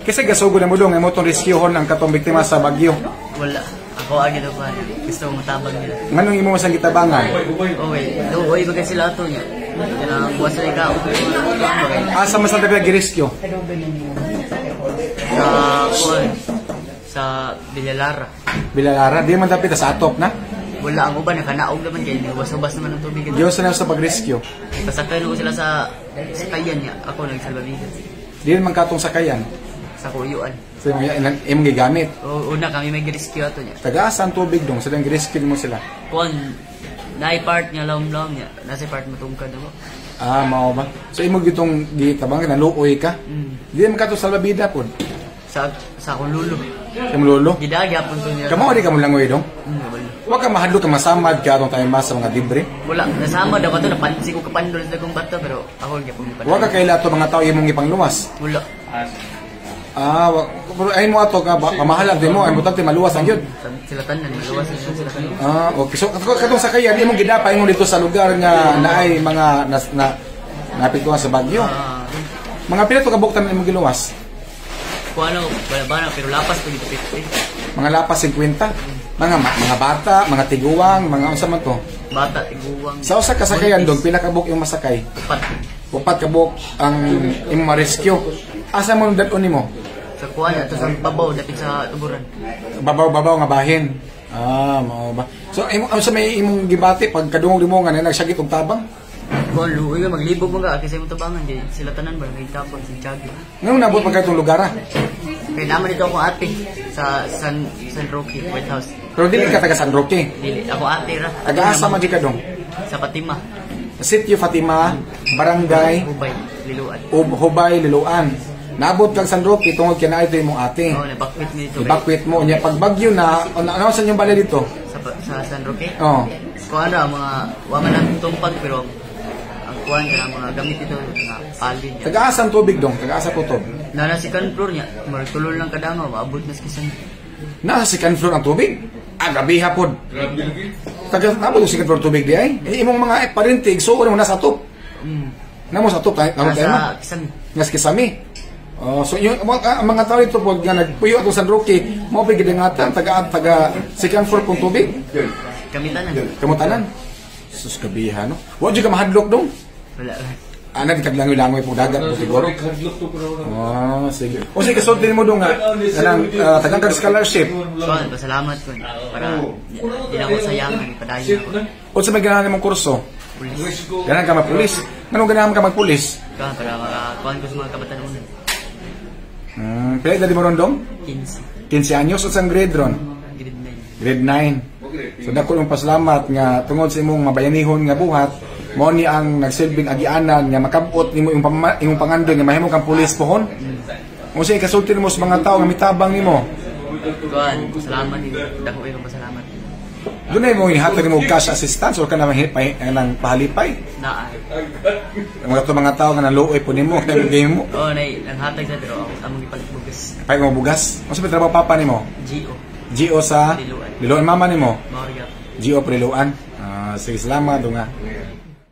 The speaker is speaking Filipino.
Kasi gasugo na mo dong imo tong rescuehon ang katong biktima sa Bagyo. Wala. Ako agad ako. Gusto mo matabang nila. Nganong imo masang gitabangan? Okay. Uy, bagay sila ato niya. Buwas na ikaw. Asa man sa dapat gi-rescue? Sa Bilalara. Bilalara, di man dapat sa atop na. Wala ang uban, nakanaog naman kayo. Ubas-ubas naman ang tubig. Diyos na sa pag-rescue. Pasakay ko sila sa kayan niya. Ako nagsalbabigan. Di man katong sakayan. Sa kuyuan. So, imong gigamit. Una kami may rescue ato niya. Taga-asa ang tubig dong, silang gi-rescue mo sila. Kung na-part niya, laom-laom niya. Nasa part matungkad ako. Ah, mao ba? So, imo gitong gitabang na luoy ka? Di man katong salbabida pod. Sa akong lulo. Imong lolo? Gidagi hapon to niya. Kamo di ka mo langoy dong? Wala. Wa ka mahadlo ka masamad ka atong tayo mas sa mga libre. Wala. Nasama daw ko to. Napansin ko kapandol sa kong bata. Pero ako hindi po Wa ka kaila to mga tao imong ipangluwas. Wala. Ay mo ato ka pamahalag din mo ay butante maluwas ang yun. Sila tanan. Maluwas sila tanan. Okay. So katong sakayan imong gidapa imong dito sa lugar nga naay mga napituan sa Bagyo. Mga pila to kabuktan imong giluwas? Kung ano, wala ba na, pero lapas ko dito 50. Mga lapas 50. Mga bata, mga tiguang, mga unsa man to? Bata, tiguang. Sa usa ka sakayan dog pila ka buk yung masakay? Upat ka buk ang imong ma-rescue. Asa mo dadon nimo? Sa kuan ato sa babaw dapit sa tuburan. Babaw nga bahin. Mao ba. So imo sa may imong gibati pag kadungog nimo nga nagsagit og tabang? Kung luoy maglibog mo ka kasi mo tabangan di sila tanan ba nagtapon si Chagi. Ngano nabot pa katong lugar ah? Kaya naman dito ako ate sa San Roque White House. Pero dili ka taga San Roque. Dili ako ate ra. Taga-asa man di ka dong? Sa Fatima. Sitio Fatima, Barangay Hubay, Liluan. Hubay, Liluan. Nabot kang San Roque tungod kay naa ito imong ate. Nabakwit mi dito. Ibakwit mo nya pag bagyo na ano sa inyong balay dito? Sa San Roque? Oo. Kung ano mga waman lang tumpag pero ang kuan niya mga gamit ito na palin niya. Taga-asa ang tubig dong, taga-asa putob. Nana second floor niya, martulol lang kadama, maabot na sa Nasa second floor ang tubig? Gabi hapon. Taga-nabot yung second floor tubig di ay? Imong mga parintig, so mo nasa top. Namo sa top tayo, nasa Kisami. Nasa Kisami. So yung mga tao dito po nga nagpuyo atong San Roque, mao pa gidingatan taga second floor pong tubig. Kamutanan. Sus kabiha no. Wa jud ka mahadlok dong. Wala. Ana di kaglangoy-langoy po dagat po siguro. Sige. O sige sultin mo dong nga kanang tagang kag scholarship. Pasalamat ko para di na ko sayangan ipadayon ako. O sa may ganahan mong kurso? Pulis. Ganahan ka magpulis. Nganong ganahan ka magpulis? Para makakuan ko sa mga kabataan mo. Pila edad mo ron dong? 15. 15 anyos o sang grade ron? Grade 9. Grade 9. So dako yung pasalamat nga tungod sa imong mabayanihon nga buhat, mo ni ang nagsilbing agianan nga makabot nimo imong pangandon nga mahimo kang pulis pohon. Mo say kasulti nimo sa mga tawo nga mitabang nimo. Kuan, salamat ni dako yung pasalamat. Dunay mo ihatag nimo cash assistance or kanang nang pahalipay? Naa. Mga tawo nga naluoy po nimo kay game mo. Nay, nanghatag sa pero among ipagbugas. Pay mo bugas. Mo sa trabaho papa nimo? GO sa Liluan. Liluan mama nimo? Maria. GO Liluan. Sige salamat nga.